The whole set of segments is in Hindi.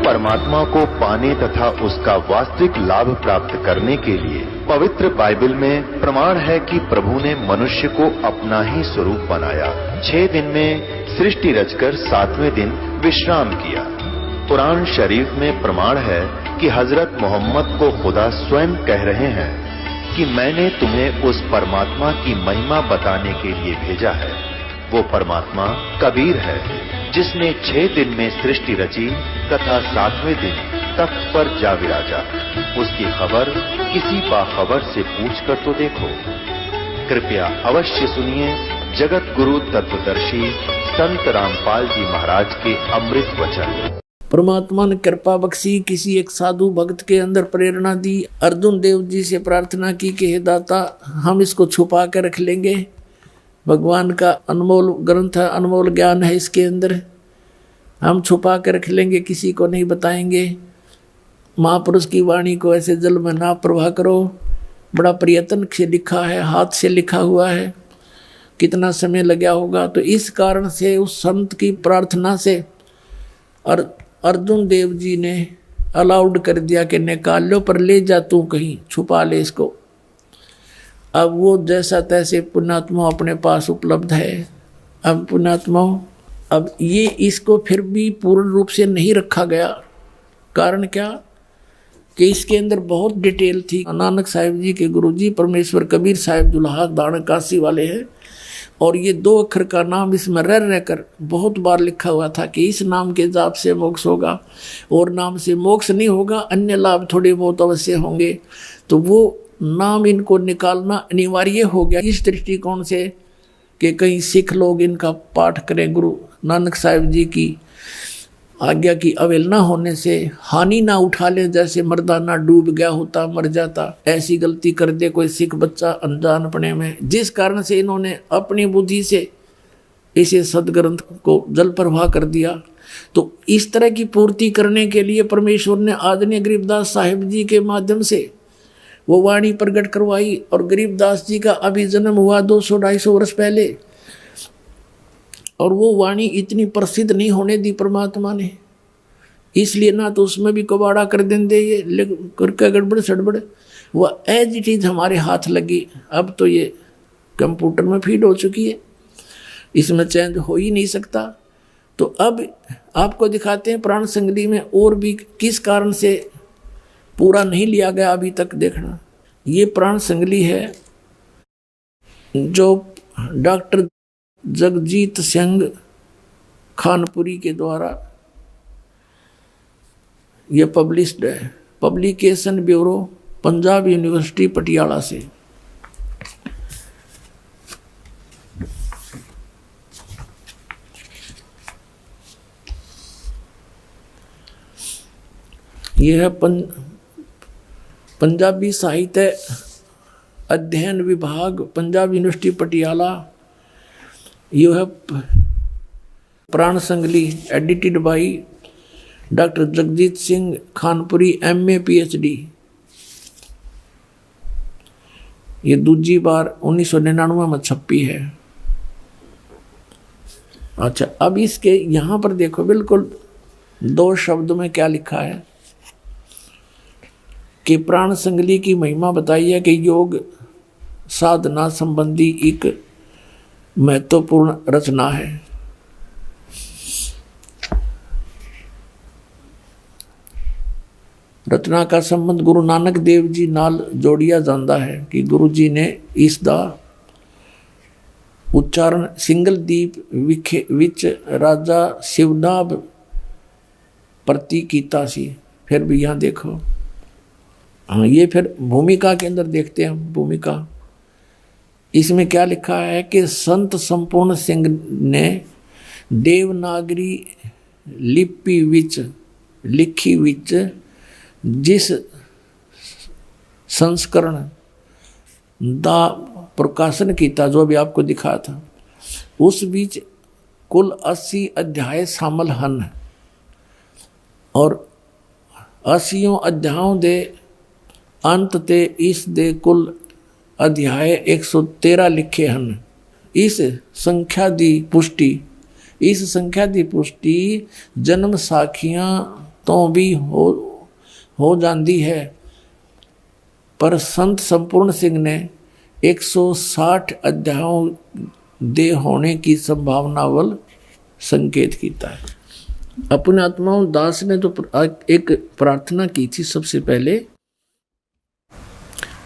परमात्मा को पाने तथा उसका वास्तविक लाभ प्राप्त करने के लिए पवित्र बाइबल में प्रमाण है कि प्रभु ने मनुष्य को अपना ही स्वरूप बनाया। 6 दिन में सृष्टि रचकर 7वें दिन विश्राम किया। कुरान शरीफ में प्रमाण है कि हजरत मोहम्मद को खुदा स्वयं कह रहे हैं कि मैंने तुम्हें उस परमात्मा की महिमा बताने के लिए भेजा है। वो परमात्मा कबीर है जिसने 6 दिन में सृष्टि रची तथा 7वें दिन तख्त पर जा विराजा। उसकी खबर किसी बाखबर से पूछकर तो देखो। कृपया अवश्य सुनिए जगत गुरु तत्वदर्शी संत रामपाल जी महाराज के अमृत वचन। परमात्मा ने कृपा बख्शी, किसी एक साधु भक्त के अंदर प्रेरणा दी। अर्जुन देव जी से प्रार्थना की कि हे दाता, हम इसको छुपा कर रख लेंगे। भगवान का अनमोल ग्रंथ है, अनमोल ज्ञान है इसके अंदर, हम छुपा कर रख लेंगे, किसी को नहीं बताएंगे। महापुरुष की वाणी को ऐसे जल में ना प्रवाह करो। बड़ा प्रयत्न से लिखा है, हाथ से लिखा हुआ है, कितना समय लगा होगा। तो इस कारण से उस संत की प्रार्थना से और अर्जुन देव जी ने अलाउड कर दिया कि निकाल लो, पर ले जा तू कहीं, छुपा ले इसको। अब वो जैसा तैसे पुण्यात्मा अपने पास उपलब्ध है। अब पुण्यात्मा, अब ये इसको फिर भी पूर्ण रूप से नहीं रखा गया। कारण क्या कि इसके अंदर बहुत डिटेल थी। नानक साहिब जी के गुरुजी परमेश्वर कबीर साहिब जुलाहा दाण काशी वाले हैं, और ये 2 अक्षर का नाम इसमें रह रहकर बहुत बार लिखा हुआ था कि इस नाम के जाप से मोक्ष होगा, और नाम से मोक्ष नहीं होगा, अन्य लाभ थोड़े बहुत अवश्य होंगे। तो वो नाम इनको निकालना अनिवार्य हो गया इस दृष्टिकोण से कि कहीं सिख लोग इनका पाठ करें। गुरु नानक साहिब जी की आज्ञा की अवहेलना होने से हानि ना उठा ले, जैसे मर्दाना डूब गया होता मर जाता, ऐसी गलती कर दे कोई सिख बच्चा अनजानपने में। जिस कारण से इन्होंने अपनी बुद्धि से इसे सदग्रंथ को जल प्रवाह कर दिया। तो इस तरह की पूर्ति करने के लिए परमेश्वर ने आदरणीय गरीबदास साहिब जी के माध्यम से वो वाणी प्रकट करवाई। और गरीबदास जी का अभी जन्म हुआ 200-250 वर्ष पहले, और वो वाणी इतनी प्रसिद्ध नहीं होने दी परमात्मा ने, इसलिए ना तो उसमें भी कबाड़ा कर देंगे ये करके गड़बड़ सड़बड़, वह एज इट इज हमारे हाथ लगी। अब तो ये कंप्यूटर में फीड हो चुकी है, इसमें चेंज हो ही नहीं सकता। तो अब आपको दिखाते हैं प्राण संगली में और भी किस कारण से पूरा नहीं लिया गया अभी तक। देखना, ये प्राण संगली है जो डॉक्टर जगजीत सिंह खानपुरी के द्वारा ये पब्लिश्ड है, publication bureau Punjab university Patiala से। यह है पंजाबी साहित्य अध्ययन विभाग, पंजाब यूनिवर्सिटी पटियाला। यह है Pran Sangli, edited by doctor Jagjit Singh Khanpuri MA PhD। ये दूसरी बार 1999 में छपी है। अच्छा, अब इसके यहाँ पर देखो, बिल्कुल 2 शब्द में क्या लिखा है कि प्राण संगली की महिमा बताई है कि योग साधना संबंधी एक महत्वपूर्ण रचना है। रचना का संबंध गुरु नानक देव जी नाल जोड़िया जाता है कि गुरु जी ने इस दा उच्चारण सिंगलदीप विच राजा शिवनाभ प्रति कीता सी। फिर भी यहाँ देखो, हाँ, ये फिर भूमिका के अंदर देखते हैं। भूमिका इसमें क्या लिखा है कि संत संपूर्ण सिंह ने देवनागरी लिपि विच लिखी विच जिस संस्करण दा प्रकाशन किया, जो भी आपको दिखा था, उस बीच कुल 80 अध्याय शामिल हैं, और 80 अध्यायों दे अंत ते इस दे कुल अध्याय 113 लिखे हन। इस संख्या दी पुष्टि जन्म साखियां तो भी हो जाती है, पर संत संपूर्ण सिंह ने 160 अध्यायों दे होने की संभावना वल संकेत किया है। अपने आत्माओं दास ने तो एक प्रार्थना की थी सबसे पहले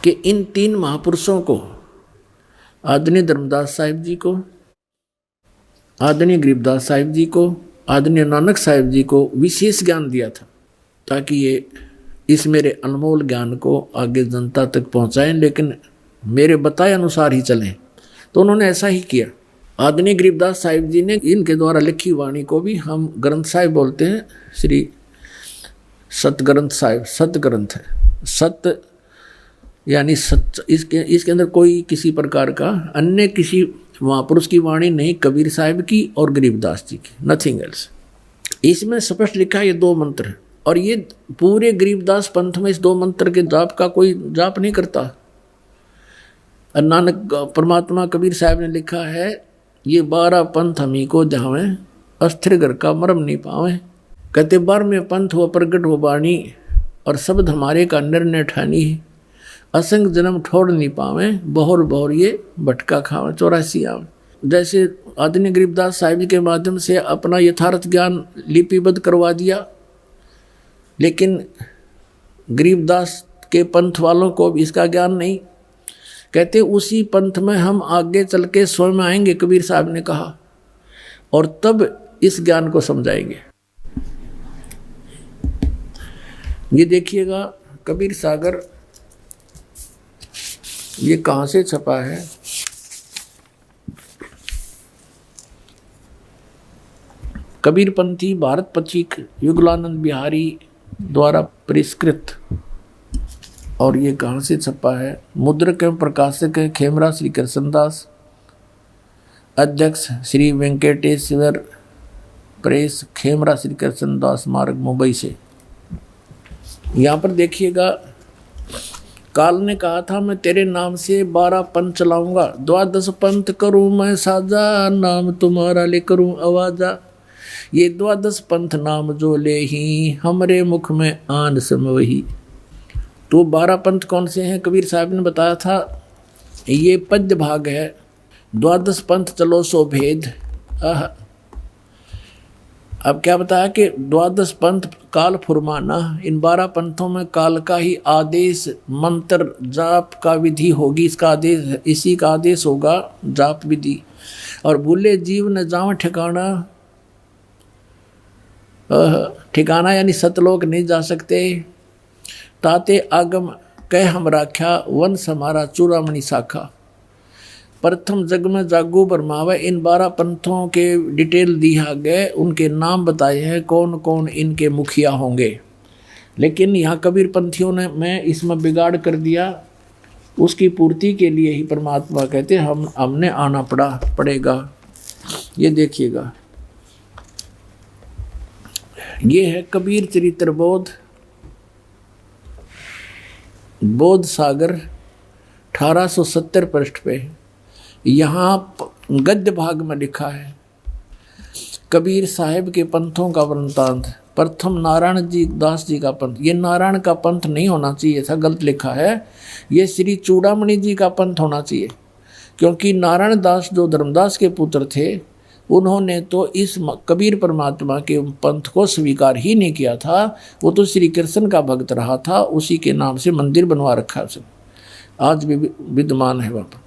कि इन 3 महापुरुषों को, आदरणीय धर्मदास साहिब जी को, आदरणीय गरीबदास साहिब जी को, आदरणीय नानक साहिब जी को विशेष ज्ञान दिया था ताकि ये इस मेरे अनमोल ज्ञान को आगे जनता तक पहुंचाएं, लेकिन मेरे बताए अनुसार ही चलें। तो उन्होंने ऐसा ही किया। आदरणीय गरीबदास साहिब जी ने इनके द्वारा लिखी वाणी को भी हम ग्रंथ साहिब बोलते हैं, श्री सतग्रंथ साहिब। सत ग्रंथ है, सत यानी सच। इसके अंदर कोई किसी प्रकार का अन्य किसी महापुरुष की वाणी नहीं, कबीर साहिब की और गरीबदास जी की, नथिंग एल्स। इसमें स्पष्ट लिखा है ये 2 मंत्र हैं, और ये पूरे गरीबदास पंथ में इस 2 मंत्र के जाप का कोई जाप नहीं करता। नानक परमात्मा कबीर साहब ने लिखा है, ये 12 पंथ हमी को जावे, अस्थिर घर का मरम नहीं पावे। कहते 12वें पंथ हो प्रगट हो बाणी, और शब्द हमारे का निर्णय ठानी है। असंग जन्म ठोड़ नहीं पावे, बहुर बहुर ये भटका खावे, 84 आवे। जैसे आदरणीय गरीबदास साहिब जी के माध्यम से अपना यथार्थ ज्ञान लिपिबद्ध करवा दिया, लेकिन गरीबदास के पंथ वालों को इसका ज्ञान नहीं। कहते उसी पंथ में हम आगे चल के स्वयं आएंगे, कबीर साहब ने कहा, और तब इस ज्ञान को समझाएंगे। ये देखिएगा कबीर सागर, ये कहाँ से छपा है? कबीरपंथी भारत पथिक युगलानंद बिहारी द्वारा परिष्कृत। और ये कहाँ से छपा है? मुद्रक एवं प्रकाशक है खेमरा श्री कृष्णदास, अध्यक्ष श्री वेंकटेश्वर प्रेस, खेमरा श्री कृष्णदास मार्ग, मुंबई से। यहाँ पर देखिएगा, काल ने कहा था मैं तेरे नाम से 12 पंथ चलाऊंगा, 12 पंथ करूं मैं साजा, नाम तुम्हारा ले करूं आवाजा। ये 12 पंथ नाम जो ले ही, हमरे मुख में आन सम वही। तो 12 पंथ कौन से हैं? कबीर साहब ने बताया था, ये पद्य भाग है। 12 पंथ चलो सो भेद। अब क्या बताया कि 12 पंथ काल फुरमाना, इन 12 पंथों में काल का ही आदेश, मंत्र जाप का विधि होगी, इसका आदेश, इसी का आदेश होगा जाप विधि। और भूले जीव न जाओ ठिकाना, ठिकाना यानी सतलोक नहीं जा सकते। ताते आगम कह हम राख्या, वंश हमारा चूड़ामणि शाखा। प्रथम जग में जागू बरमावे। इन 12 पंथों के डिटेल दिया गए, उनके नाम बताए हैं, कौन कौन इनके मुखिया होंगे। लेकिन यहाँ कबीर पंथियों ने मैं इसमें बिगाड़ कर दिया, उसकी पूर्ति के लिए ही परमात्मा कहते हमने आना पड़ेगा। ये देखिएगा, ये है कबीर चरित्र बोध सागर 1870 पृष्ठ पे। यहाँ गद्य भाग में लिखा है कबीर साहिब के पंथों का वृंतांत। प्रथम नारायण जी दास जी का पंथ, ये नारायण का पंथ नहीं होना चाहिए था, गलत लिखा है, ये श्री चूड़ामणि जी का पंथ होना चाहिए। क्योंकि नारायण दास जो धर्मदास के पुत्र थे, उन्होंने तो इस कबीर परमात्मा के पंथ को स्वीकार ही नहीं किया था। वो तो श्री कृष्ण का भक्त रहा था, उसी के नाम से मंदिर बनवा रखा है, आज भी विद्यमान है वहाँ।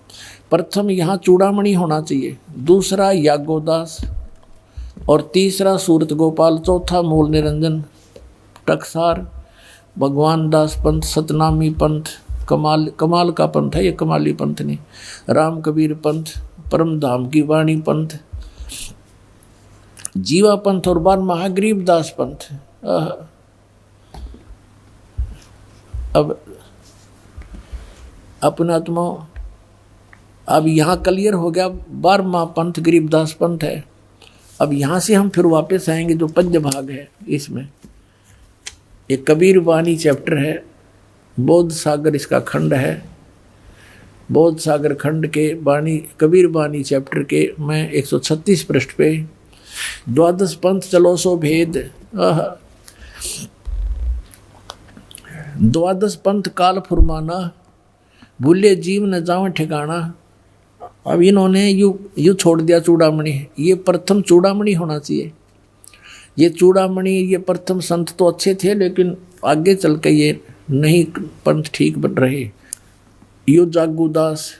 प्रथम यहाँ चूड़ामणि होना चाहिए, दूसरा यागोदास, और तीसरा सूरत गोपाल, चौथा मूल निरंजन टकसार, भगवान दास पंथ, सतनामी पंथ, कमाल का पंथ है ये, कमाली पंथ नहीं, राम कबीर पंथ, परम धाम की वाणी पंथ, जीवा पंथ, और बार महागरीब दास पंथ। अब अपना आत्मा, अब यहाँ क्लियर हो गया 12वां पंथ गरीबदास पंथ है। अब यहाँ से हम फिर वापस आएंगे जो पद्य भाग है, इसमें एक कबीर वाणी चैप्टर है, बोध सागर इसका खंड है। बोध सागर खंड के बाणी कबीर बानी चैप्टर के मैं 136 पृष्ठ पे, द्वादश पंथ चलो सो भेद, द्वादश पंथ काल फुरमाना, भूले जीव न जाओ ठिकाना। अब इन्होंने यू छोड़ दिया चूड़ामणि। ये प्रथम चूड़ामणि होना चाहिए। ये चूड़ामणि, ये प्रथम संत तो अच्छे थे, लेकिन आगे चल के ये नहीं पंथ ठीक बन रहे। यो जागूदास,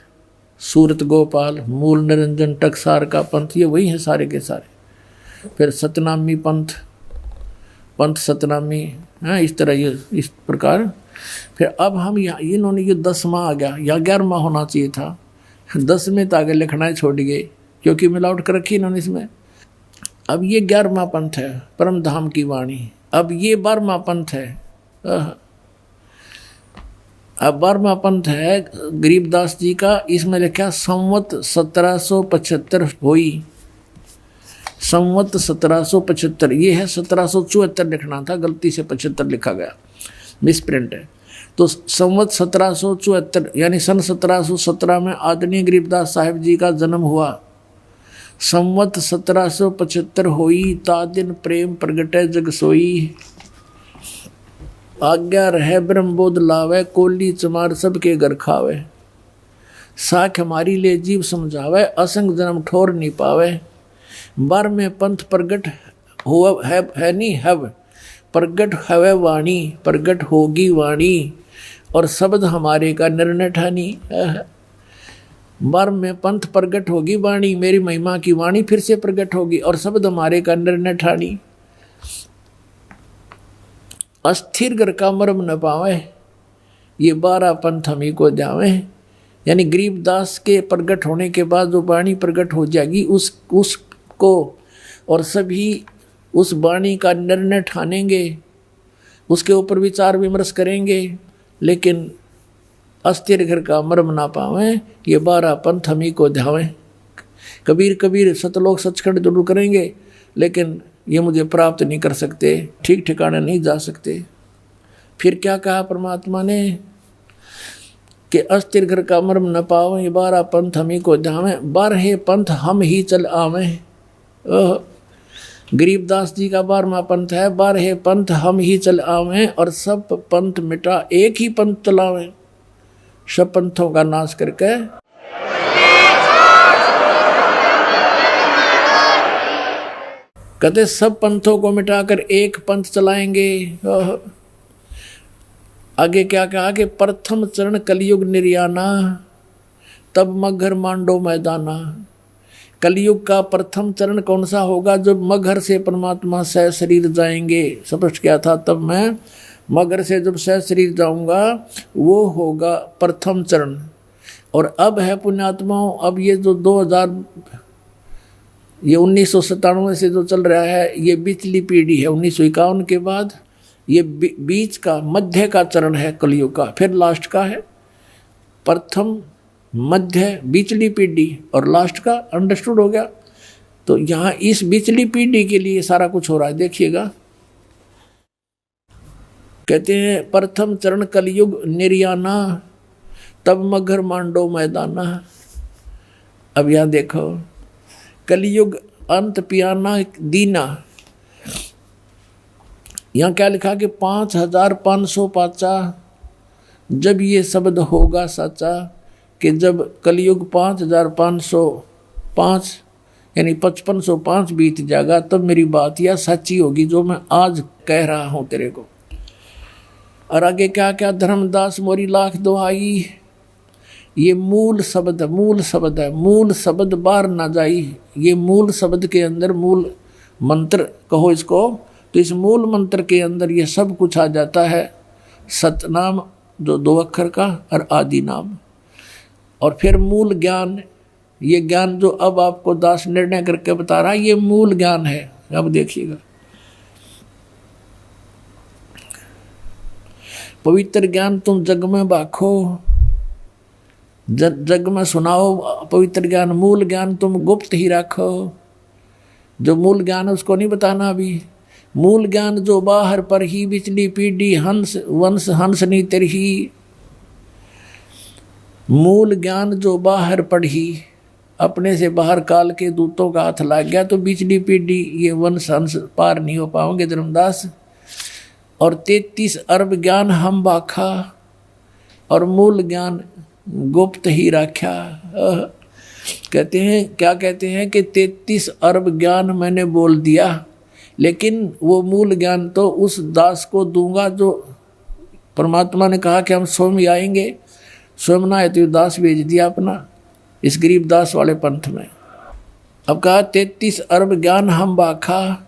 सूरत गोपाल, मूल निरंजन, टकसार का पंथ, ये वही है सारे के सारे। फिर सतनामी पंथ, पंथ सतनामी, इस तरह ये इस प्रकार। फिर अब हम यहाँ इन्होंने ये 10वां आ गया, या 11वां होना चाहिए था, 10 में तो आगे लिखना छोड़ गए क्योंकि मिलावट कर रखी इन्होंने इसमें। अब ये 11वां पंथ है परम धाम की वाणी। अब ये 12वां पंथ है, अब 12वां पंथ है गरीबदास जी का। इसमें लिखा संवत 1775 हुई, संवत 1775, ये है 1774 लिखना था, गलती से 75 लिखा गया, मिसप्रिंट है। तो संवत 1774 यानी सन 1717 में आदरणीय गरीबदास साहिब जी का जन्म हुआ। संवत 1775 होई, ता दिन प्रेम प्रगटे जग सोई। आज्ञा रहे ब्रह्मबोध लावे, कोली चमार सबके घर खावे। साख हमारी ले जीव समझावे, असंग जन्म ठोर नहीं पावे। 12वें पंथ प्रगट हुआ है नहीं हव, प्रगट हवे वाणी, प्रगट होगी वाणी, और शब्द हमारे का निर्णय ठानी। 12वें पंथ प्रगट होगी वाणी, मेरी महिमा की वाणी फिर से प्रगट होगी, और शब्द हमारे का निर्णय ठानी। अस्थिर घर का मर्म न पावे, ये 12 पंथ हम ही को जावे। यानी गरीबदास के प्रगट होने के बाद जो वाणी प्रगट हो जाएगी उसको और सभी उस वाणी का निर्णय ठानेंगे, उसके ऊपर विचार विमर्श करेंगे, लेकिन अस्थिर घर का मर्म ना पावे, ये 12 पंथ हम ही को ध्यावें। कबीर कबीर सतलोक सचखंड जरूर करेंगे, लेकिन ये मुझे प्राप्त नहीं कर सकते, ठीक ठिकाने नहीं जा सकते। फिर क्या कहा परमात्मा ने कि अस्थिर घर का मर्म न पावे, ये 12 पंथ हम ही को ध्यावें। 12 पंथ हम ही चल आवें। गरीबदास जी का 12वां पंथ है, 12 पंथ हम ही चल आवें, और सब पंथ मिटा एक ही पंथ चलावें। सब पंथों का नाश करके कहते सब पंथों को मिटाकर एक पंथ चलाएंगे। आगे क्या कहा कि प्रथम चरण कलयुग निर्याना, तब मगर मांडो मैदाना। कलयुग का प्रथम चरण कौन सा होगा? जब मगर से परमात्मा सह शरीर जाएंगे। स्पष्ट क्या था? तब मैं मगर से जब सह शरीर जाऊंगा, वो होगा प्रथम चरण। और अब है पुण्यात्माओं, अब ये जो 1997 से जो चल रहा है, ये बीचली पीढ़ी है। 1951 के बाद ये बीच का मध्य का चरण है कलयुग का, फिर लास्ट का है। प्रथम, मध्य, बीचली पीढ़ी और लास्ट का। अंडरस्टूड हो गया? तो यहाँ इस बीचली पीढ़ी के लिए सारा कुछ हो रहा है, देखिएगा। कहते हैं प्रथम चरण कलयुग निर्याना, तब मगर मांडो मैदाना। अब यहाँ देखो, कलयुग अंत पियाना दीना। यहाँ क्या लिखा कि 5505 जब ये शब्द होगा सच्चा, कि जब कलयुग 5505 यानी 5505 बीत जाएगा, तब मेरी बात यह सच्ची होगी जो मैं आज कह रहा हूँ तेरे को। और आगे क्या क्या, धर्मदास मोरी लाख दुहाई। ये मूल शब्द है, मूल शब्द बाहर ना जाई। ये मूल शब्द के अंदर मूल मंत्र कहो इसको, तो इस मूल मंत्र के अंदर ये सब कुछ आ जाता है। सतनाम जो 2 अक्षर का, और आदि नाम, और फिर मूल ज्ञान। ये ज्ञान जो अब आपको दास निर्णय करके बता रहा है, ये मूल ज्ञान है। अब देखिएगा, पवित्र ज्ञान तुम जग में बाखो, जग में सुनाओ पवित्र ज्ञान। मूल ज्ञान तुम गुप्त ही रखो। जो मूल ज्ञान है उसको नहीं बताना अभी। मूल ज्ञान जो बाहर पर ही, बिचली पीढ़ी हंस वंश हंस नहीं तरही। मूल ज्ञान जो बाहर पढ़ी, अपने से बाहर काल के दूतों का हाथ लग गया तो बिचली पीढ़ी ये वंश हंस पार नहीं हो पाओगे धर्मदास। और 33 अरब ज्ञान हम बाखा और मूल ज्ञान गुप्त ही रखा। कहते हैं, क्या कहते हैं कि 33 अरब ज्ञान मैंने बोल दिया, लेकिन वो मूल ज्ञान तो उस दास को दूंगा जो परमात्मा ने कहा कि हम स्वयं ही आएंगे। स्वयं ना है तो दास भेज दिया अपना इस गरीब दास वाले पंथ में। अब कहा 33 अरब ज्ञान हम बाखा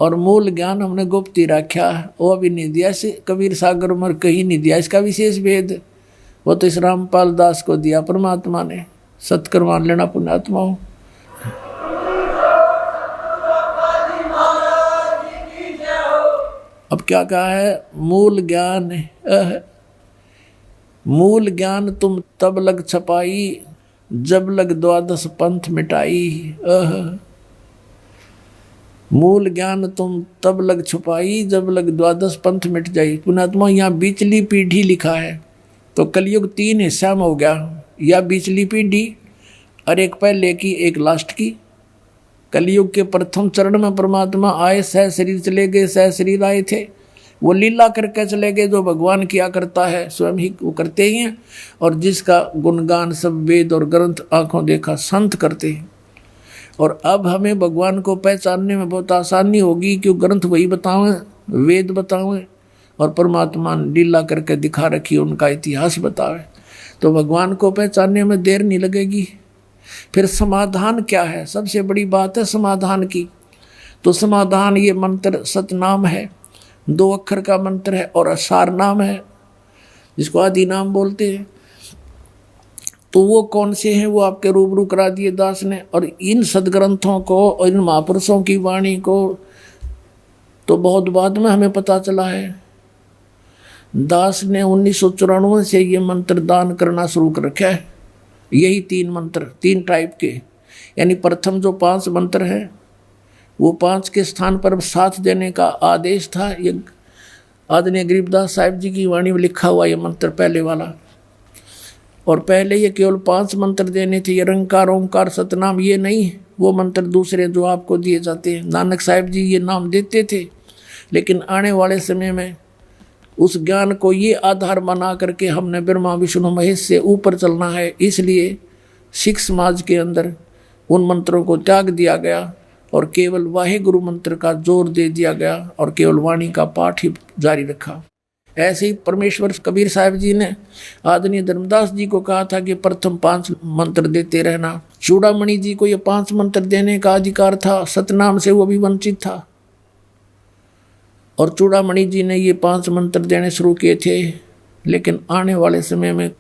और मूल ज्ञान हमने गुप्त ही रखा। वो अभी नहीं दिया, कबीर सागर उमर कहीं नहीं दिया इसका विशेष भेद। वो तो इस रामपाल दास को दिया परमात्मा ने। सत्कर मान लेना पुण्यात्मा हो। अब क्या कहा है, मूल ज्ञान मूल ज्ञान तुम तब लग छपाई जब लग द्वादश पंथ मिटाई। मूल ज्ञान तुम तब लग छुपाई जब लग द्वादश पंथ मिट जाई। पुण्यात्मा यहाँ बीचली पीढ़ी लिखा है तो कलयुग 3 हिस्सा में हो गया, या बीचली पीढ़ी और एक पहले की एक लास्ट की। कलयुग के प्रथम चरण में परमात्मा आए, सह शरीर चले गए, सह शरीर आए थे, वो लीला करके चले गए जो भगवान किया करता है, स्वयं ही वो करते ही हैं। और जिसका गुणगान सब वेद और ग्रंथ आंखों देखा संत करते हैं। और अब हमें भगवान को पहचानने में बहुत आसानी होगी, क्यों ग्रंथ वही बतावें, वेद बतावें और परमात्मा ने लीला करके दिखा रखी, उनका इतिहास बतावे, तो भगवान को पहचानने में देर नहीं लगेगी। फिर समाधान क्या है, सबसे बड़ी बात है समाधान की। तो समाधान ये मंत्र सतनाम है, 2 अक्षर का मंत्र है और असार नाम है जिसको आदि नाम बोलते हैं। तो वो कौन से हैं वो आपके रूबरू करा दिए दास ने। और इन सदग्रंथों को और इन महापुरुषों की वाणी को तो बहुत बाद में हमें पता चला है। दास ने 1994 से ये मंत्र दान करना शुरू कर रखा है। यही 3 मंत्र, 3 टाइप के, यानी प्रथम जो 5 मंत्र हैं वो 5 के स्थान पर 7 देने का आदेश था। ये आदरणीय गरीबदास साहिब जी की वाणी में लिखा हुआ ये मंत्र पहले वाला। और पहले ये केवल 5 मंत्र देने थे, ये रंकार ओंकार सतनाम, ये नहीं वो मंत्र दूसरे जो आपको दिए जाते हैं। नानक साहिब जी ये नाम देते थे, लेकिन आने वाले समय में उस ज्ञान को ये आधार बना करके हमने ब्रह्मा विष्णु महेश से ऊपर चलना है। इसलिए सिख समाज के अंदर उन मंत्रों को त्याग दिया गया और केवल वाहे गुरु मंत्र का जोर दे दिया गया और केवल वाणी का पाठ ही जारी रखा। ऐसे ही परमेश्वर कबीर साहिब जी ने आदरणीय धर्मदास जी को कहा था कि प्रथम 5 मंत्र देते रहना। चूड़ामणि जी को ये 5 मंत्र देने का अधिकार था, सतनाम से वो भी वंचित था। और चूड़ामणि जी ने ये 5 मंत्र देने शुरू किए थे, लेकिन आने वाले समय में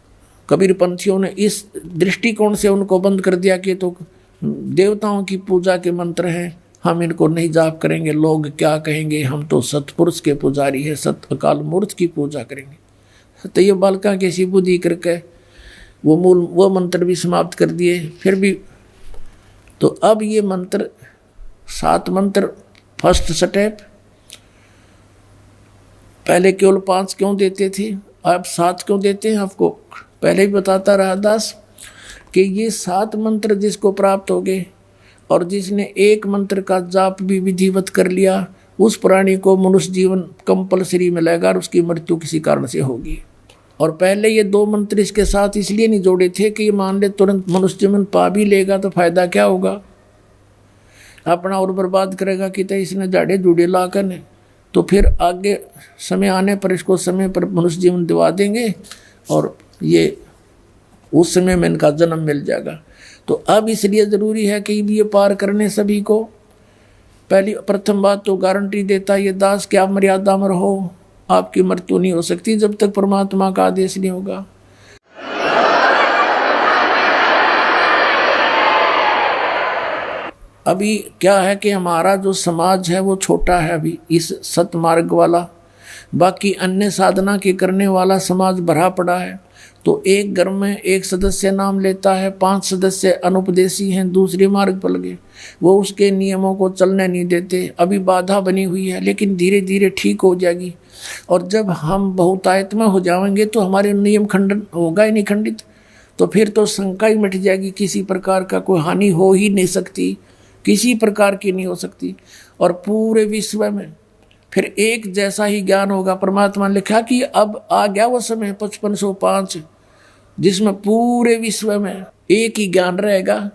कबीर पंथियों ने इस दृष्टिकोण से उनको बंद कर दिया कि तो देवताओं की पूजा के मंत्र हैं, हम इनको नहीं जाप करेंगे, लोग क्या कहेंगे, हम तो सतपुरुष के पुजारी है, सत अकाल मूर्त की पूजा करेंगे। तो ये बालका के सी बुद्धि करके वो मंत्र भी समाप्त कर दिए। फिर भी तो अब ये मंत्र 7 मंत्र फर्स्ट स्टेप, पहले केवल 5 क्यों देते थे, अब 7 क्यों देते हैं। आपको पहले भी बताता रहा दास कि ये 7 मंत्र जिसको प्राप्त हो गए और जिसने एक मंत्र का जाप भी विधिवत कर लिया, उस प्राणी को मनुष्य जीवन कंपलसरी मिलेगा और उसकी मृत्यु किसी कारण से होगी। और पहले ये 2 मंत्र इसके साथ इसलिए नहीं जोड़े थे कि ये मान ले तुरंत मनुष्य जीवन पा भी लेगा तो फायदा क्या होगा, अपना और बर्बाद करेगा कि तो इसने जाड़े जुड़े लाकर ने, तो फिर आगे समय आने पर इसको समय पर मनुष्य जीवन दिवा देंगे और ये उस समय में इनका जन्म मिल जाएगा। तो अब इसलिए ज़रूरी है कि ये पार करने सभी को। पहली प्रथम बात तो गारंटी देता ये दास कि आप मर्यादा में रहो, आपकी मृत्यु नहीं हो सकती जब तक परमात्मा का आदेश नहीं होगा। अभी क्या है कि हमारा जो समाज है वो छोटा है अभी इस सतमार्ग वाला, बाकी अन्य साधना के करने वाला समाज भरा पड़ा है। तो एक घर में एक सदस्य नाम लेता है, 5 सदस्य अनुपदेशी हैं, दूसरे मार्ग पर लगे, वो उसके नियमों को चलने नहीं देते। अभी बाधा बनी हुई है, लेकिन धीरे धीरे ठीक हो जाएगी। और जब हम बहुतायत में हो जाएंगे तो हमारे नियम खंडन होगा ही नहीं खंडित। तो फिर तो शंका ही मिट जाएगी, किसी प्रकार का कोई हानि हो ही नहीं सकती, किसी प्रकार की नहीं हो सकती। और पूरे विश्व में फिर एक जैसा ही ज्ञान होगा। परमात्मा ने लिखा कि अब आ गया वो समय 5505 जिसमें पूरे विश्व में एक ही ज्ञान रहेगा,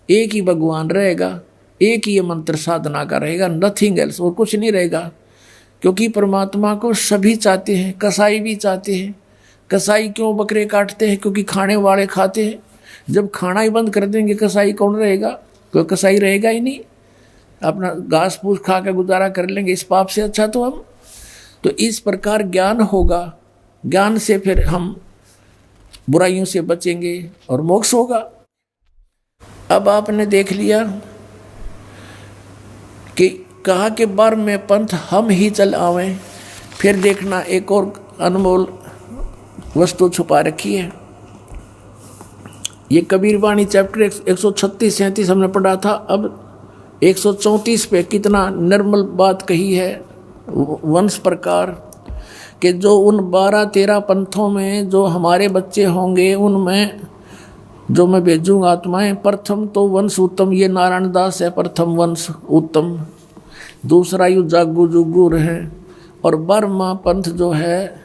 एक ही भगवान रहेगा, एक ही मंत्र साधना का रहेगा, नथिंग एल्स, और कुछ नहीं रहेगा। क्योंकि परमात्मा को सभी चाहते हैं, कसाई भी चाहते हैं। कसाई क्यों बकरे काटते हैं? क्योंकि खाने वाले खाते हैं। जब खाना ही बंद कर देंगे कसाई कौन रहेगा? कोई कसाई रहेगा ही नहीं। अपना घास फूस खा के गुजारा कर लेंगे, इस पाप से अच्छा तो हम। तो इस प्रकार ज्ञान होगा, ज्ञान से फिर हम बुराइयों से बचेंगे और मोक्ष होगा। अब आपने देख लिया कि कहा कि बार में पंथ हम ही चल आवें। फिर देखना एक और अनमोल वस्तु छुपा रखी है। ये कबीर वाणी चैप्टर 136-37 हमने पढ़ा था। अब 134 पे कितना निर्मल बात कही है वंश प्रकार कि जो उन 12-13 पंथों में जो हमारे बच्चे होंगे उनमें जो मैं भेजूंगा आत्माएं, प्रथम तो वंश उत्तम, ये नारायण दास है, प्रथम वंश उत्तम। दूसरा यु जागू जुगुर है। और बर्मा पंथ जो है,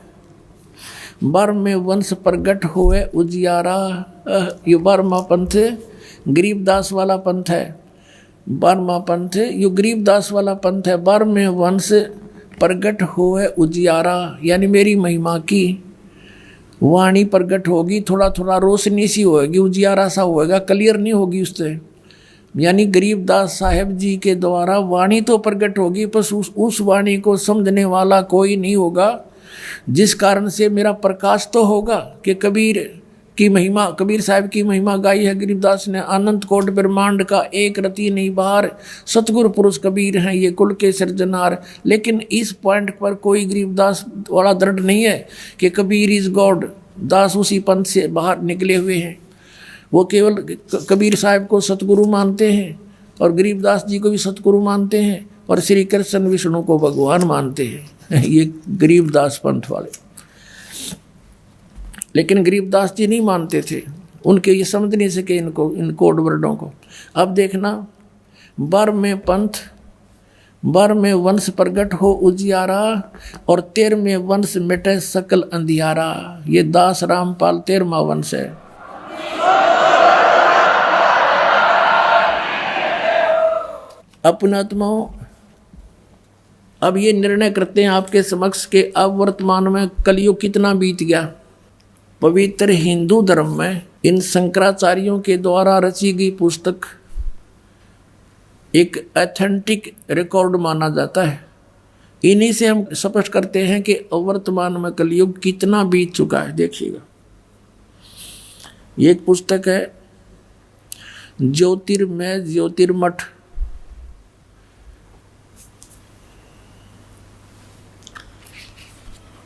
बर्म में वंश प्रगट हुए उजियारा। ये बर्मा पंथ गरीबदास वाला पंथ है। बर्मा पंथ यु गरीबदास वाला पंथ है। बर्म में वंश प्रगट हुए उजियारा, यानी मेरी महिमा की वाणी प्रगट होगी। थोड़ा थोड़ा रोशनी सी होगी, उजियारा सा होएगा, क्लियर नहीं होगी उससे। यानी गरीबदास साहेब जी के द्वारा वाणी तो प्रकट होगी, पर उस वाणी को समझने वाला कोई नहीं होगा। जिस कारण से मेरा प्रकाश तो होगा कि कबीर की महिमा, कबीर साहब की महिमा गाई है गरीबदास ने। अनंत कोट ब्रह्मांड का एक रति नहीं बाहर, सतगुरु पुरुष कबीर हैं ये कुल के सृजनहार। लेकिन इस पॉइंट पर कोई गरीबदास वाला दृढ़ नहीं है कि कबीर इज गॉड। दास उसी पंथ से बाहर निकले हुए हैं। वो केवल कबीर साहब को सतगुरु मानते हैं और गरीबदास जी को भी सतगुरु मानते हैं और श्री कृष्ण विष्णु को भगवान मानते हैं। ये गरीबदास पंथ वाले। लेकिन गरीबदास जी नहीं मानते थे, उनके ये समझ नहीं सके इनको, इन कोड वर्डों को। अब देखना, बर में पंथ, बर में वंश प्रगट हो उजियारा, और 13वें वंश मिटे सकल अंधियारा। ये दास रामपाल 13वां वंश है। अपने आत्माओं, अब ये निर्णय करते हैं आपके समक्ष के अब वर्तमान में कलयुग कितना बीत गया। पवित्र हिंदू धर्म में इन शंकराचार्यों के द्वारा रची गई पुस्तक एक ऑथेंटिक रिकॉर्ड माना जाता है। इन्हीं से हम स्पष्ट करते हैं कि वर्तमान में कलयुग कितना बीत चुका है। देखिएगा, ये एक पुस्तक है ज्योतिर्मय ज्योतिर्मठ।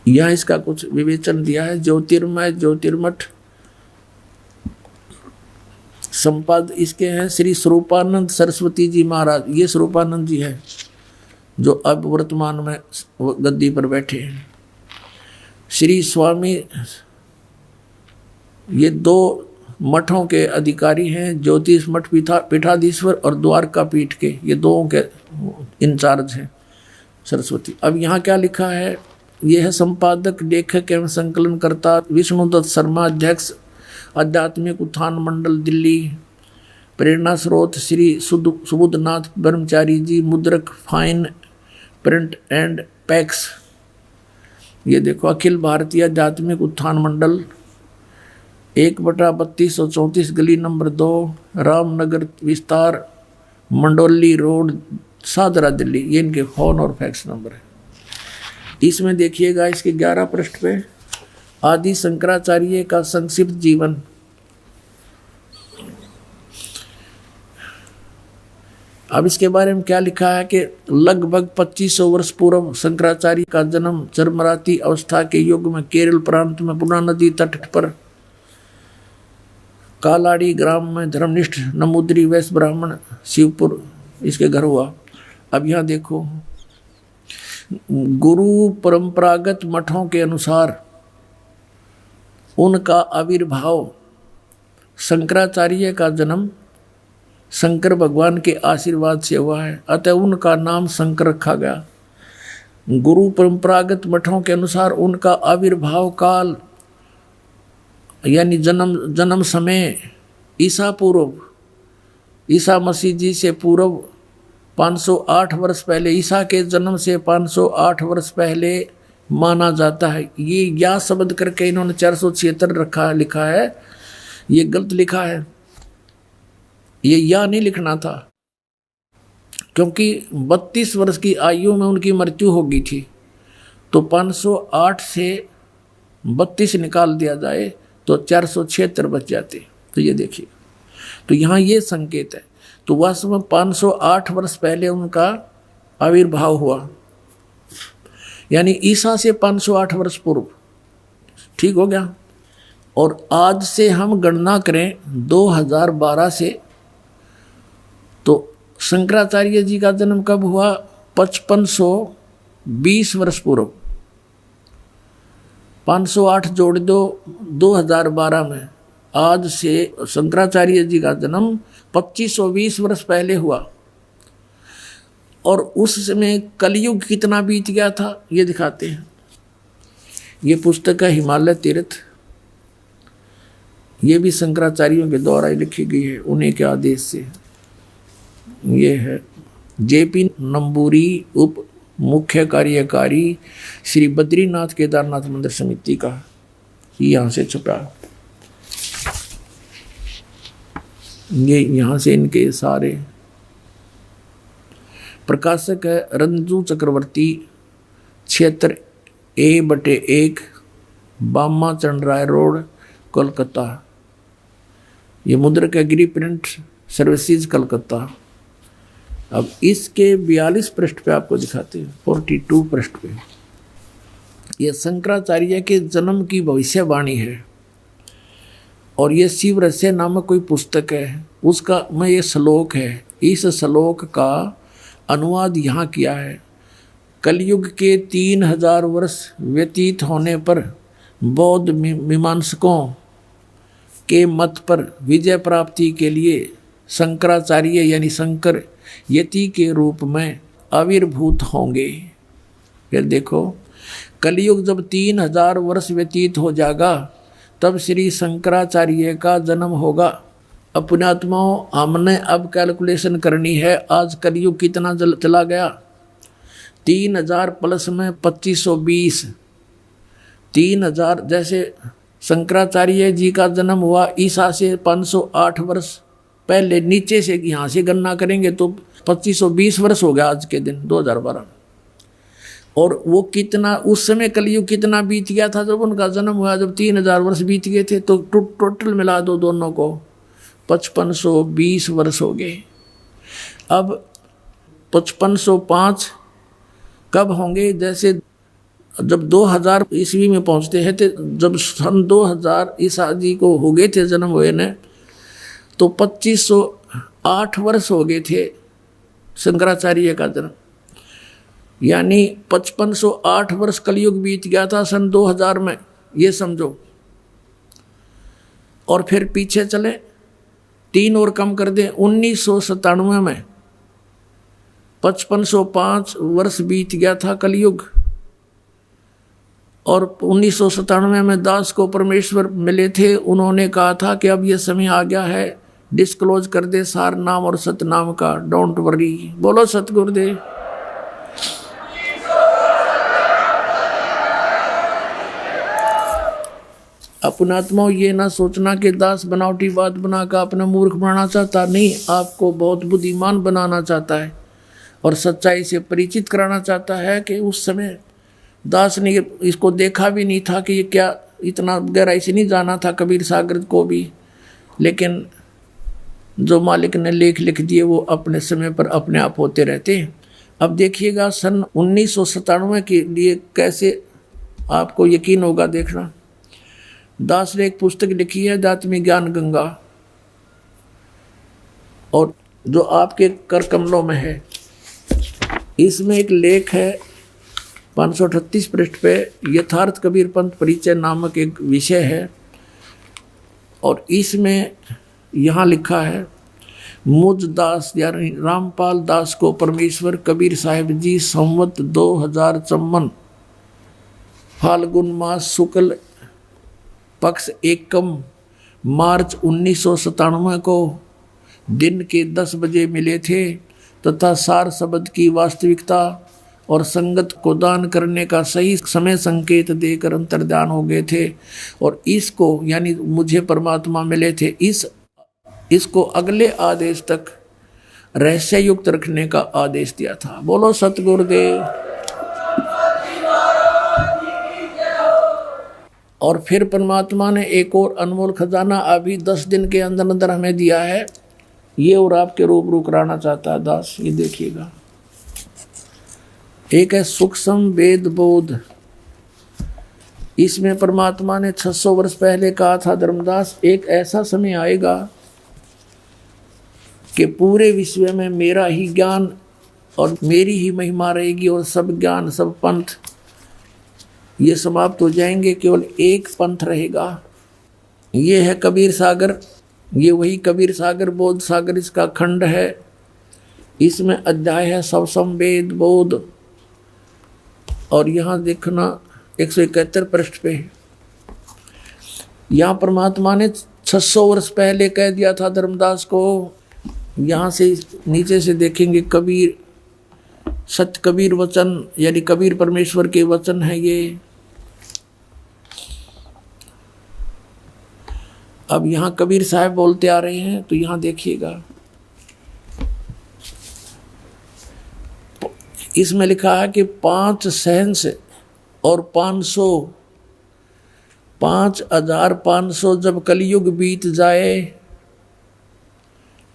यहाँ इसका कुछ विवेचन दिया है। ज्योतिर्मय ज्योतिर्मठ, संपाद इसके हैं श्री स्वरूपानंद सरस्वती जी महाराज। ये स्वरूपानंद जी हैं जो अब वर्तमान में गद्दी पर बैठे हैं। श्री स्वामी, ये 2 मठों के अधिकारी हैं, ज्योतिष मठ पीठाधीश्वर और द्वारका पीठ के, ये 2 के इंचार्ज हैं सरस्वती। अब यहाँ क्या लिखा है, यह है संपादक लेखक एवं संकलनकर्ता विष्णुदत्त शर्मा, अध्यक्ष आध्यात्मिक उत्थान मंडल दिल्ली। प्रेरणा स्रोत श्री सुबुद्धनाथ ब्रह्मचारी जी, मुद्रक फाइन प्रिंट एंड पैक्स। ये देखो, अखिल भारतीय आध्यात्मिक उत्थान मंडल 1/3234 गली नंबर 2 रामनगर विस्तार मंडोली रोड सादरा दिल्ली। ये इनके फोन और फैक्स नंबर है। इसमें देखिएगा, इसके 11 पृष्ठ पे आदि शंकराचार्य का संक्षिप्त जीवन। अब इसके बारे में क्या लिखा है कि लगभग 2500 वर्ष पूर्व शंकराचार्य का जन्म चरमराती अवस्था के युग में केरल प्रांत में पूर्णा नदी तट पर कालाड़ी ग्राम में धर्मनिष्ठ नमूद्री वैश्य ब्राह्मण शिवपुर इसके घर हुआ। अब यहाँ देखो, गुरु परंपरागत मठों के अनुसार उनका आविर्भाव शंकराचार्य का जन्म शंकर भगवान के आशीर्वाद से हुआ है, अतः उनका नाम शंकर रखा गया। गुरु परंपरागत मठों के अनुसार उनका आविर्भाव काल यानी जन्म समय ईसा पूर्व, ईसा मसीह जी से पूर्व 508 वर्ष पहले, ईसा के जन्म से 508 वर्ष पहले माना जाता है। ये या शब्द करके इन्होंने 476 लिखा है, ये गलत लिखा है, ये या नहीं लिखना था, क्योंकि 32 वर्ष की आयु में उनकी मृत्यु हो गई थी। तो 508 से 32 निकाल दिया जाए तो 476 बच जाते। तो ये देखिए, तो यहाँ ये संकेत है। तो वास्तव में 508 वर्ष पहले उनका आविर्भाव हुआ, यानी ईसा से 508 वर्ष पूर्व। ठीक हो गया। और आज से हम गणना करें 2012 से, तो शंकराचार्य जी का जन्म कब हुआ? 5520 वर्ष पूर्व। 508 जोड़ दो 2012 में, आज से शंकराचार्य जी का जन्म 2520 वर्ष पहले हुआ। और उस समय कलयुग कितना बीत गया था ये दिखाते हैं। ये पुस्तक है हिमालय तीर्थ, ये भी शंकराचार्यों के द्वारा लिखी गई है, उन्हीं के आदेश से। ये है जेपी नंबूरी, उप मुख्य कार्यकारी श्री बद्रीनाथ केदारनाथ मंदिर समिति का, यहाँ से छपा। ये यहाँ से इनके सारे प्रकाशक है रंजू चक्रवर्ती, क्षेत्र A/1, बामा चंद राय रोड, कोलकाता। ये मुद्रक है गिरी प्रिंट सर्विसेज कलकत्ता। अब इसके 42 पृष्ठ पे आपको दिखाते हैं, 42 पृष्ठ पे ये शंकराचार्य के जन्म की भविष्यवाणी है। और ये शिव रहस्य नामक कोई पुस्तक है, उसका में ये श्लोक है। इस श्लोक का अनुवाद यहाँ किया है। कलयुग के 3000 वर्ष व्यतीत होने पर बौद्ध मीमांसकों के मत पर विजय प्राप्ति के लिए शंकराचार्य यानी शंकर यति के रूप में आविर्भूत होंगे। फिर देखो, कलयुग जब 3000 वर्ष व्यतीत हो जाएगा तब श्री शंकराचार्य का जन्म होगा। अपने आत्माओं, हमने अब कैलकुलेशन करनी है। आज कलयुग कितना चला गया? 3000 प्लस में 2520, 3000। जैसे शंकराचार्य जी का जन्म हुआ ईसा से 508 वर्ष पहले, नीचे से यहाँ से गणना करेंगे तो 2520 वर्ष हो गया आज के दिन 2012। और वो कितना उस समय कलयुग कितना बीत गया था जब उनका जन्म हुआ? जब 3000 वर्ष बीत गए थे। तो टोटल मिला दो दोनों को, 5520 वर्ष हो गए। अब 5505 कब होंगे? जैसे जब 2000 ईस्वी में पहुंचते हैं, तो जब सन 2000 ईसा जी को हो गए थे जन्म हुए ने, तो 2508 वर्ष हो गए थे शंकराचार्य का जन्म। यानी 5508 वर्ष कलयुग बीत गया था सन 2000 में, ये समझो। और फिर पीछे चले 3 और कम कर दें, 1997 में 5505 वर्ष बीत गया था कलयुग। और 1997 में दास को परमेश्वर मिले थे, उन्होंने कहा था कि अब यह समय आ गया है, डिस्क्लोज कर दे सार नाम और सतनाम का, डोंट वरी। बोलो सतगुरुदेव। अपना आत्मा ये ना सोचना कि दास बनावटी बात बनाकर अपने मूर्ख बनाना चाहता, नहीं, आपको बहुत बुद्धिमान बनाना चाहता है और सच्चाई से परिचित कराना चाहता है। कि उस समय दास ने इसको देखा भी नहीं था कि ये क्या, इतना गहराई से नहीं जाना था कबीर सागर को भी, लेकिन जो मालिक ने लेख लिख दिए वो अपने समय पर अपने आप होते रहते हैं। अब देखिएगा सन 1997 के लिए कैसे आपको यकीन होगा, देखना। दास ने एक पुस्तक लिखी है दात्मी ज्ञान गंगा, और जो आपके कर कमलों में है, इसमें एक लेख है 538 पृष्ठ पे, यथार्थ कबीर पंथ परिचय नामक एक विषय है। और इसमें यहाँ लिखा है, मुझ दास यानी रामपाल दास को परमेश्वर कबीर साहिब जी संवत 2054 फाल्गुन मास शुक्ल पक्ष एकम मार्च 1997 को दिन के 10 बजे मिले थे तथा सार शब्द की वास्तविकता और संगत को दान करने का सही समय संकेत देकर अंतर्ध्यान हो गए थे। और इसको यानी मुझे परमात्मा मिले थे, इसको अगले आदेश तक रहस्य युक्त रखने का आदेश दिया था। बोलो सतगुरुदेव। और फिर परमात्मा ने एक और अनमोल खजाना अभी 10 दिन के अंदर अंदर हमें दिया है, ये और आपके रूबरू कराना चाहता है दास। ये देखिएगा, एक है सूक्ष्म वेद बोध। इसमें परमात्मा ने 600 वर्ष पहले कहा था, धर्मदास एक ऐसा समय आएगा कि पूरे विश्व में मेरा ही ज्ञान और मेरी ही महिमा रहेगी और सब ज्ञान सब पंथ ये समाप्त हो जाएंगे, केवल एक पंथ रहेगा। ये है कबीर सागर, ये वही कबीर सागर बोध सागर इसका खंड है। इसमें अध्याय है सवसम वेद बोध। और यहाँ देखना 171 पृष्ठ पे, यहाँ परमात्मा ने 600 वर्ष पहले कह दिया था धर्मदास को। यहाँ से नीचे से देखेंगे कबीर सत्य कबीर वचन यानी कबीर परमेश्वर के वचन है ये। अब यहाँ कबीर साहब बोलते आ रहे हैं, तो यहाँ देखिएगा, इसमें लिखा है कि 5 सहंस और 5500 जब कलयुग बीत जाए,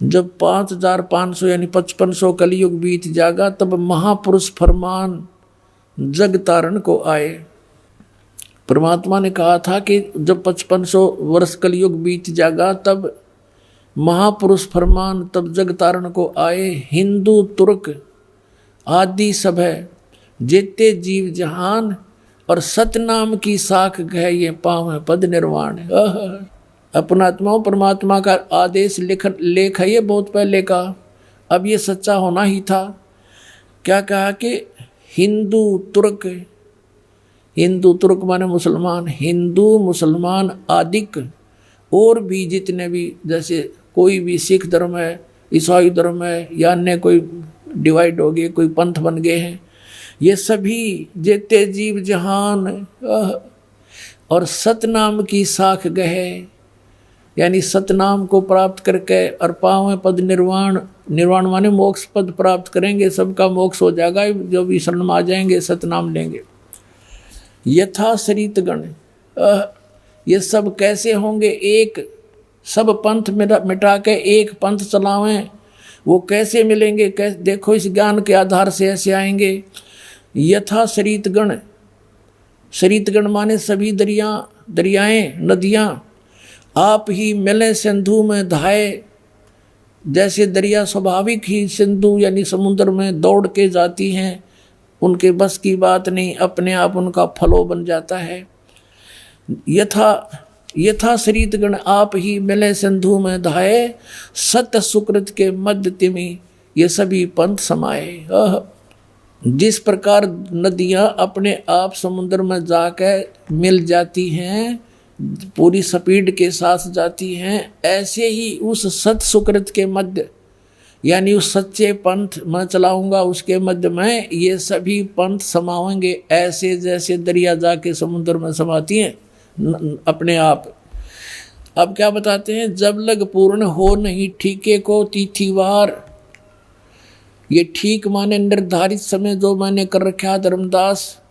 जब 5500 यानी 5500 कलयुग बीत जाएगा, तब महापुरुष फरमान जग तारण को आए। परमात्मा ने कहा था कि जब 5500 वर्ष कलयुग बीत जाएगा तब महापुरुष फरमान तब जग तारण को आए। हिंदू तुर्क आदि सब है जेते जीव जहान और सतनाम की साख गए ये पाँव पद निर्वाण। अपनात्मा परमात्मा का आदेश लेख है ये बहुत पहले का, अब ये सच्चा होना ही था। क्या कहा कि हिंदू तुर्क माने मुसलमान, हिंदू मुसलमान आदिक और भी जितने भी, जैसे कोई भी सिख धर्म है, ईसाई धर्म है या अन्य कोई डिवाइड हो गए, कोई पंथ बन गए हैं, ये सभी जेते जीव जहान और सतनाम की साख गए यानी सतनाम को प्राप्त करके और पावें पद निर्वाण। निर्वाण माने मोक्ष पद प्राप्त करेंगे, सबका मोक्ष हो जाएगा जो भी शरण में आ जाएंगे, सतनाम लेंगे। यथा शरीत गण, ये सब कैसे होंगे? एक सब पंथ मिटा के एक पंथ चलावें, वो कैसे मिलेंगे? कैसे? देखो इस ज्ञान के आधार से ऐसे आएंगे। यथा शरीतगण, शरीतगण माने सभी दरियाएं नदियां आप ही मिले सिंधु में धाये। जैसे दरिया स्वाभाविक ही सिंधु यानी समुद्र में दौड़ के जाती हैं, उनके बस की बात नहीं, अपने आप उनका फलो बन जाता है। यथा शरीतगण आप ही मिले सिंधु में धाये, सत्य सुकृत के मध्य तिमि ये सभी पंथ समाये। जिस प्रकार नदियां अपने आप समुद्र में जाकर मिल जाती हैं, पूरी स्पीड के साथ जाती हैं, ऐसे ही उस सत सुकृत के मध्य यानी उस सच्चे पंथ मैं चलाऊंगा उसके मध्य में ये सभी पंथ समाएंगे, ऐसे जैसे दरिया जाके समुद्र में समाती हैं अपने आप। अब क्या बताते हैं? जब लग पूर्ण हो नहीं ठीके को तिथिवार, ये ठीक माने निर्धारित समय जो मैंने कर रखा धर्मदास,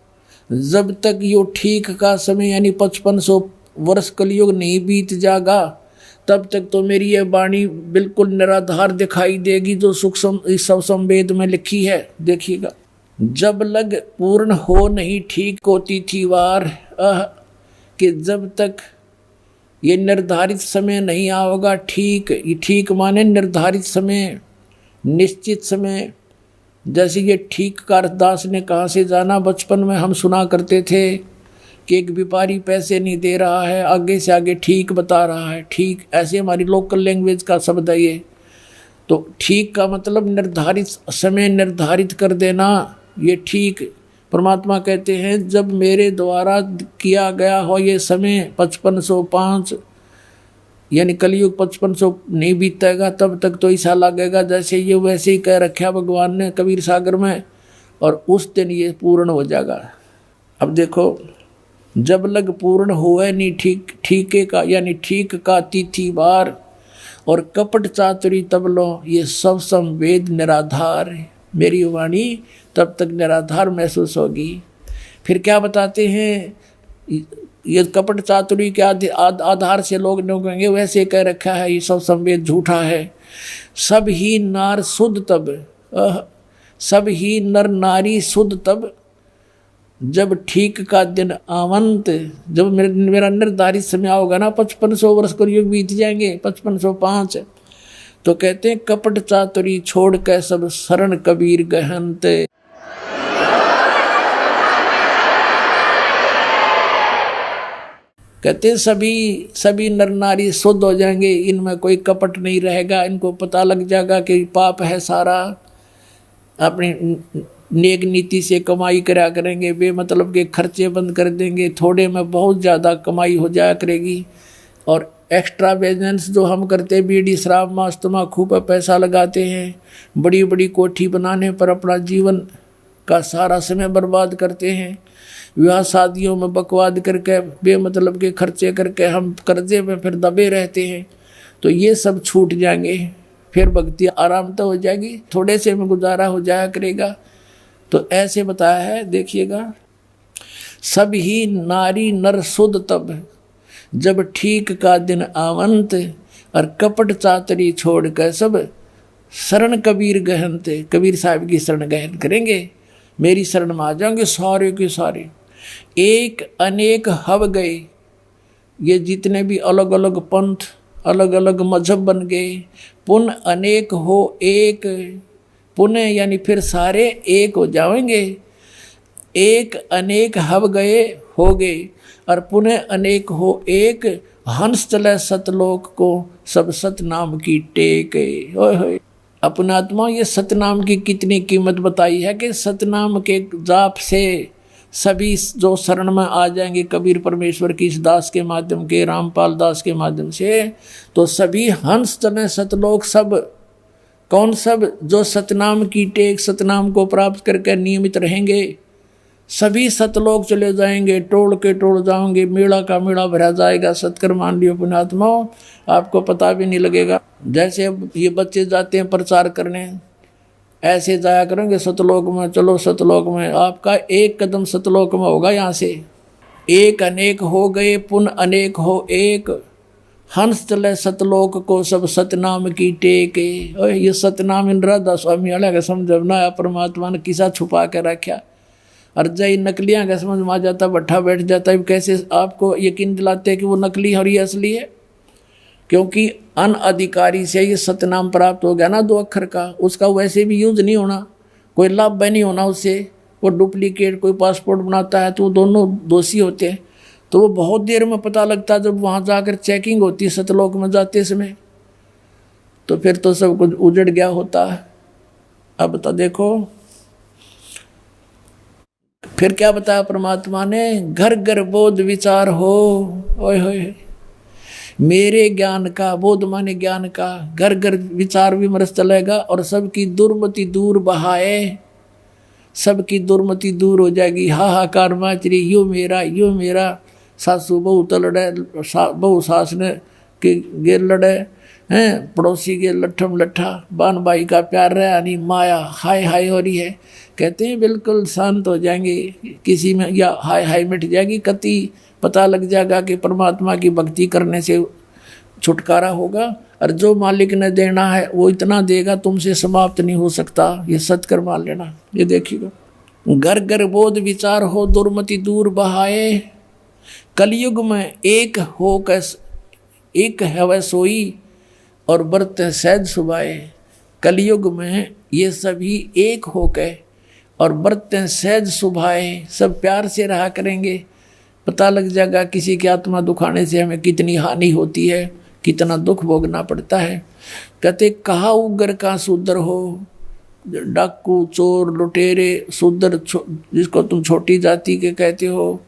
जब तक यो ठीक का समय यानी 5500 वर्ष कलयुग नहीं बीत जाएगा तब तक तो मेरी ये वाणी बिल्कुल निराधार दिखाई देगी जो सूक्ष्म सवसम वेद में लिखी है। देखिएगा, जब लग पूर्ण हो नहीं ठीक को तिथिवार, कि जब तक ये निर्धारित समय नहीं आएगा ठीक माने निर्धारित समय, निश्चित समय। जैसे ये ठीक का दास ने कहाँ से जाना? बचपन में हम सुना करते थे कि एक व्यापारी पैसे नहीं दे रहा है, आगे से आगे ठीक बता रहा है, ठीक, ऐसे हमारी लोकल लैंग्वेज का शब्द है ये। तो ठीक का मतलब निर्धारित समय निर्धारित कर देना, ये ठीक। परमात्मा कहते हैं जब मेरे द्वारा किया गया हो ये समय 5505 यानी कलयुग 5500 नहीं बीतेगा तब तक तो ऐसा लगेगा जैसे ये वैसे ही कह रखा भगवान ने कबीर सागर में, और उस दिन ये पूर्ण हो जाएगा। अब देखो, जब लग पूर्ण हुए नहीं ठीक ठीके का यानी ठीक का तिथि बार, और कपट चातुरी तब लो ये सब संवेद निराधार, मेरी वाणी तब तक निराधार महसूस होगी। फिर क्या बताते हैं, ये कपट चातुरी के आधार से लोग कहेंगे वैसे कह रखा है ये सब संवेद झूठा है। सब ही नार शुद्ध तब, सब ही नर नारी शुद्ध तब, जब ठीक का दिन आवंत, जब मेरा निर्धारित समय होगा ना, 5500 वर्ष को युग बीत जाएंगे, 5505, तो कहते हैं कपट चातुरी छोड़ के सब शरण कबीर गहंत। कहते हैं सभी नर नारी शुद्ध हो जाएंगे, इनमें कोई कपट नहीं रहेगा, इनको पता लग जाएगा कि पाप है सारा, अपनी नेक नीति से कमाई करा करेंगे, बेमतलब के खर्चे बंद कर देंगे, थोड़े में बहुत ज़्यादा कमाई हो जाया करेगी। और एक्स्ट्रा बिजनेस जो हम करते हैं, बीड़ी शराब मांस तम्बाकू पर पैसा लगाते हैं, बड़ी बड़ी कोठी बनाने पर अपना जीवन का सारा समय बर्बाद करते हैं, विवाह शादियों में बकवाद करके बेमतलब के खर्चे करके हम कर्जे में फिर दबे रहते हैं, तो ये सब छूट जाएंगे, फिर भक्ति आराम तो हो जाएगी, थोड़े से में गुजारा हो जाया करेगा। तो ऐसे बताया है, देखिएगा, सब ही नारी नर शुद्ध तब, जब ठीक का दिन आवंत, और कपट चातरी छोड़ कर सब शरण कबीर गहनत, कबीर साहब की शरण गहन करेंगे, मेरी शरण में आ जाएंगे सारे के सारे। एक अनेक हव गए, ये जितने भी अलग अलग पंथ अलग अलग मजहब बन गए, पुन अनेक हो एक, पुनः यानी फिर सारे एक हो जाएंगे। एक अनेक हव गए हो गए, और पुनः अनेक हो एक, हंस चले सतलोक को सब सतनाम की टेक। ओए होए, अपना आत्मा ये सतनाम की कितनी कीमत बताई है कि सतनाम के जाप से सभी जो शरण में आ जाएंगे कबीर परमेश्वर की इस दास के माध्यम के, रामपाल दास के माध्यम से, तो सभी हंस चले सतलोक, सब कौन, सब जो सतनाम की टेक सतनाम को प्राप्त करके नियमित रहेंगे, सभी सतलोक चले जाएंगे, टोल के टोल जाओगे, मेला का मेला भरा जाएगा। सत्कर मान लियो पुण्यात्माओं, आपको पता भी नहीं लगेगा। जैसे ये बच्चे जाते हैं प्रचार करने, ऐसे जाया करेंगे सतलोक में, चलो सतलोक में, आपका एक कदम सतलोक में होगा। यहाँ से एक अनेक हो गए, पुन अनेक हो एक, हंस चले सतलोक को सब सतनाम की टेक। ये सतनाम इन राधा स्वामी वाला का समझना, परमात्मा ने किसा छुपा के रखा, और जय नकलियाँ का समझ में आ जाता, बैठा बैठ जाता है। कैसे आपको यकीन दिलाते हैं कि वो नकली है और ये असली है? क्योंकि अनअधिकारी से ये सतनाम प्राप्त हो गया ना 2 अक्षर का, उसका वैसे भी यूज नहीं होना, कोई लाभ नहीं होना उससे। वो डुप्लीकेट कोई पासपोर्ट बनाता है तो वो दोनों दोषी होते हैं, तो वो बहुत देर में पता लगता है जब वहाँ जाकर चेकिंग होती है सतलोक में जाते समय, तो फिर तो सब कुछ उजड़ गया होता है। अब तो देखो फिर क्या बताया परमात्मा ने, घर घर बोध विचार हो। ओए होए, मेरे ज्ञान का, बोध माने ज्ञान का, घर घर विचार विमर्श चलेगा, और सबकी दुर्मति दूर बहाए, सबकी दुर्मति दूर हो जाएगी। हाहाकार माचरी, यो मेरा, सासू बहू तो लड़े, बहू सास ने के गे लड़े हैं, पड़ोसी के लट्ठम लट्ठा, बान भाई का प्यार रहा नहीं, माया हाय हाय हो रही है। कहते हैं बिल्कुल शांत हो जाएंगे, किसी में या हाय हाय मिट जाएगी, कति पता लग जाएगा कि परमात्मा की भक्ति करने से छुटकारा होगा, और जो मालिक ने देना है वो इतना देगा, तुमसे समाप्त नहीं हो सकता। ये सत्कर मान लेना। ये देखिएगा, घर घर बोध विचार हो, दुर्मति दूर बहाए, कलयुग में एक हो कैस एक है वह सोई, और बरत सहज सुभाए। कलयुग में ये सभी एक हो के और बरत सहज सुभाए, सब प्यार से रहा करेंगे, पता लग जाएगा किसी की आत्मा दुखाने से हमें कितनी हानि होती है, कितना दुख भोगना पड़ता है। कहते कहा उग्र का शूद्र हो, डाकू चोर लुटेरे शूद्र जिसको तुम छोटी जाति के कहते हो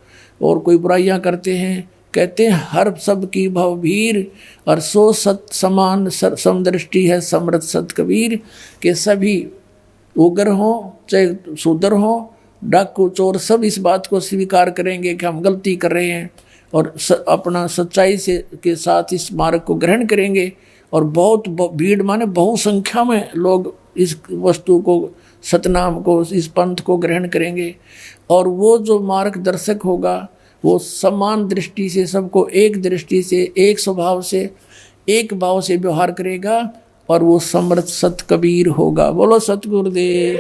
और कोई बुराइयां करते हैं, कहते हैं हर सब की भवभीर और सो सत समान समदृष्टि है समृत सत कबीर। के सभी उग्र हो चाहे शूद्र हो, डाकू चोर सब इस बात को स्वीकार करेंगे कि हम गलती कर रहे हैं और अपना सच्चाई से के साथ इस मार्ग को ग्रहण करेंगे। और बहुत भीड़ माने बहुसंख्या में लोग इस वस्तु को, सतनाम को, इस पंथ को ग्रहण करेंगे। और वो जो मार्गदर्शक होगा वो समान दृष्टि से सबको एक दृष्टि से, एक स्वभाव से, एक भाव से व्यवहार करेगा और वो समर्थ सत कबीर होगा। बोलो सतगुरुदेव।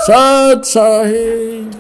सत साहिब।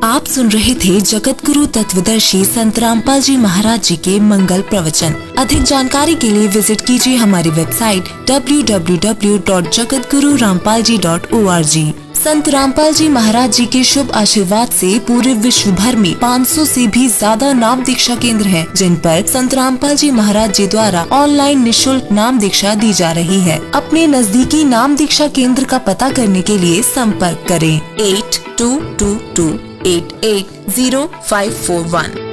आप सुन रहे थे जगत गुरु तत्वदर्शी संत रामपाल जी महाराज जी के मंगल प्रवचन। अधिक जानकारी के लिए विजिट कीजिए हमारी वेबसाइट www.jagatgururampalji.org। संत रामपाल जी महाराज जी के शुभ आशीर्वाद से पूरे विश्व भर में 500 से भी ज्यादा नाम दीक्षा केंद्र हैं, जिन पर संत रामपाल जी महाराज जी द्वारा ऑनलाइन निशुल्क नाम दीक्षा दी जा रही है। अपने नजदीकी नाम दीक्षा केंद्र का पता करने के लिए संपर्क करें 8222880541।